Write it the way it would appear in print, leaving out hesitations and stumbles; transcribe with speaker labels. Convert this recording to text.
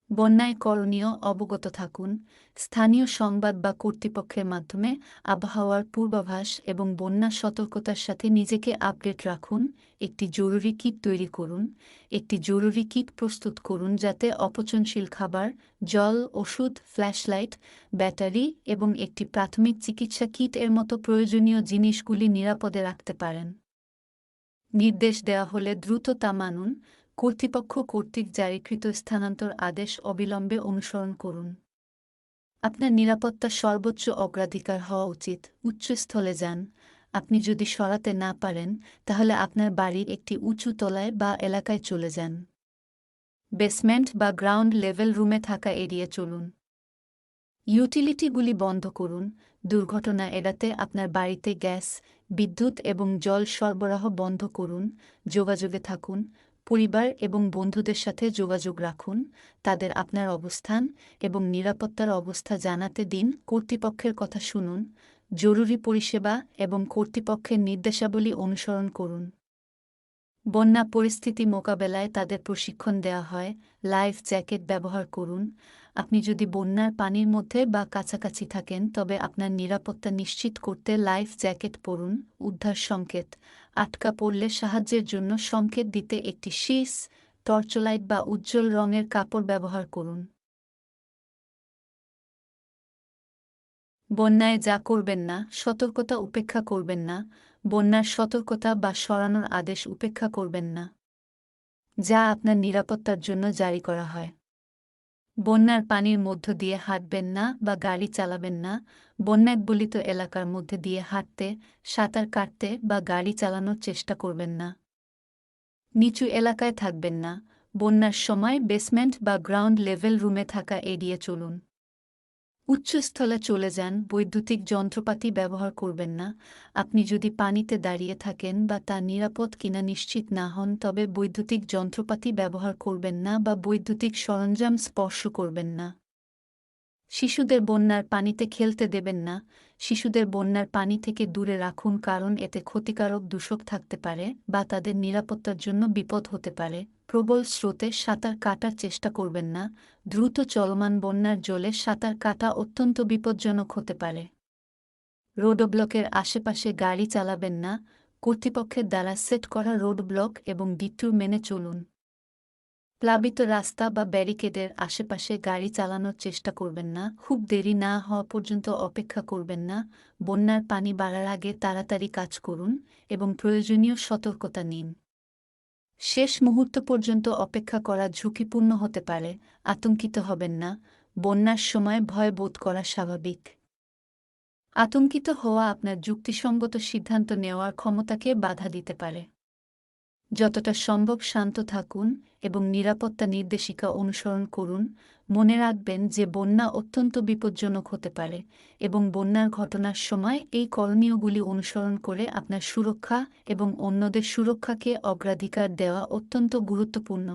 Speaker 1: বন্যায় করণীয় অবগত থাকুন। স্থানীয় সংবাদ বা কর্তৃপক্ষের মাধ্যমে আবহাওয়ার পূর্বাভাস এবং বন্যা সতর্কতার সাথে নিজেকে আপডেট রাখুন। একটি জরুরি কিট তৈরি করুন। একটি জরুরি কিট প্রস্তুত করুন যাতে অপচনশীল খাবার, জল, ওষুধ, ফ্ল্যাশলাইট, ব্যাটারি এবং একটি প্রাথমিক চিকিৎসা কিট এর মতো প্রয়োজনীয় জিনিসগুলি নিরাপদে রাখতে পারেন। নির্দেশ দেওয়া হলে দ্রুত তা মানুন। কর্তৃপক্ষ কর্তৃক জারিকৃত স্থানান্তর আদেশ অবিলম্বে অনুসরণ করুন। আপনার নিরাপত্তা সর্বোচ্চ অগ্রাধিকার হওয়া উচিত। উচ্চস্থলে যান। আপনি যদি সরাতে না পারেন, তাহলে আপনার বাড়ির একটি উঁচু তলায় বা এলাকায় চলে যান। বেসমেন্ট বা গ্রাউন্ড লেভেল রুমে থাকা এড়িয়ে চলুন। ইউটিলিটিগুলি বন্ধ করুন। দুর্ঘটনা এড়াতে আপনার বাড়িতে গ্যাস, বিদ্যুৎ এবং জল সরবরাহ বন্ধ করুন। যোগাযোগে থাকুন। পরিবার এবং বন্ধুদের সাথে যোগাযোগ রাখুন। তাদের আপনার অবস্থান এবং নিরাপত্তার অবস্থা জানাতে দিন। কর্তৃপক্ষের কথা শুনুন। জরুরি পরিষেবা এবং কর্তৃপক্ষের নির্দেশাবলী অনুসরণ করুন। বন্যা পরিস্থিতি মোকাবেলায় তাদের প্রশিক্ষণ দেওয়া হয়। লাইফ জ্যাকেট ব্যবহার করুন। আপনি যদি বন্যার পানির মধ্যে বা কাছাকাছি থাকেন, তবে আপনার নিরাপত্তা নিশ্চিত করতে লাইফ জ্যাকেট পরুন। উদ্ধার সংকেত আটকা পড়লে সাহায্যের জন্য সংকেত দিতে একটি শীস, টর্চলাইট বা উজ্জ্বল রঙের কাপড় ব্যবহার করুন। বন্যায় যা করবেন না, সতর্কতা উপেক্ষা করবেন না। বন্যার সতর্কতা বা সরানোর আদেশ উপেক্ষা করবেন না, যা আপনার নিরাপত্তার জন্য জারি করা হয়। বন্যার পানির মধ্য দিয়ে হাঁটবেন না বা গাড়ি চালাবেন না। বন্যাকবলিত এলাকার মধ্যে দিয়ে হাঁটতে, সাঁতার কাটতে বা গাড়ি চালানোর চেষ্টা করবেন না। নিচু এলাকায় থাকবেন না। বন্যার সময় বেসমেন্ট বা গ্রাউন্ড লেভেল রুমে থাকা এড়িয়ে চলুন। উচ্চস্থলে চলে যান। বৈদ্যুতিক যন্ত্রপাতি ব্যবহার করবেন না। আপনি যদি পানিতে দাঁড়িয়ে থাকেন বা তা নিরাপদ কিনা নিশ্চিত না হন, তবে বৈদ্যুতিক যন্ত্রপাতি ব্যবহার করবেন না বা বৈদ্যুতিক সরঞ্জাম স্পর্শ করবেন না। শিশুদের বন্যার পানিতে খেলতে দেবেন না। শিশুদের বন্যার পানি থেকে দূরে রাখুন, কারণ এতে ক্ষতিকারক দূষক থাকতে পারে বা তাদের নিরাপত্তার জন্য বিপদ হতে পারে। প্রবল স্রোতে সাঁতার কাটার চেষ্টা করবেন না। দ্রুত চলমান বন্যার জলে সাঁতার কাটা অত্যন্ত বিপজ্জনক হতে পারে। রোডব্লকের আশেপাশে গাড়ি চালাবেন না। কর্তৃপক্ষের দ্বারা সেট করা রোডব্লক এবং ডিট্যুর মেনে চলুন। প্লাবিত রাস্তা বা ব্যারিকেডের আশেপাশে গাড়ি চালানোর চেষ্টা করবেন না। খুব দেরি না হওয়া পর্যন্ত অপেক্ষা করবেন না। বন্যার পানি বাড়ার আগে তাড়াতাড়ি কাজ করুন এবং প্রয়োজনীয় সতর্কতা নিন। শেষ মুহূর্ত পর্যন্ত অপেক্ষা করা ঝুঁকিপূর্ণ হতে পারে। আতঙ্কিত হবেন না। বন্যার সময় ভয় বোধ করা স্বাভাবিক। আতঙ্কিত হওয়া আপনার যুক্তিসঙ্গত সিদ্ধান্ত নেওয়ার ক্ষমতাকে বাধা দিতে পারে। যতটা সম্ভব শান্ত থাকুন এবং নিরাপত্তা নির্দেশিকা অনুসরণ করুন। মনে রাখবেন যে বন্যা অত্যন্ত বিপজ্জনক হতে পারে এবং বন্যার ঘটনার সময় এই করণীয়গুলি অনুসরণ করে আপনার সুরক্ষা এবং অন্যদের সুরক্ষাকে অগ্রাধিকার দেওয়া অত্যন্ত গুরুত্বপূর্ণ।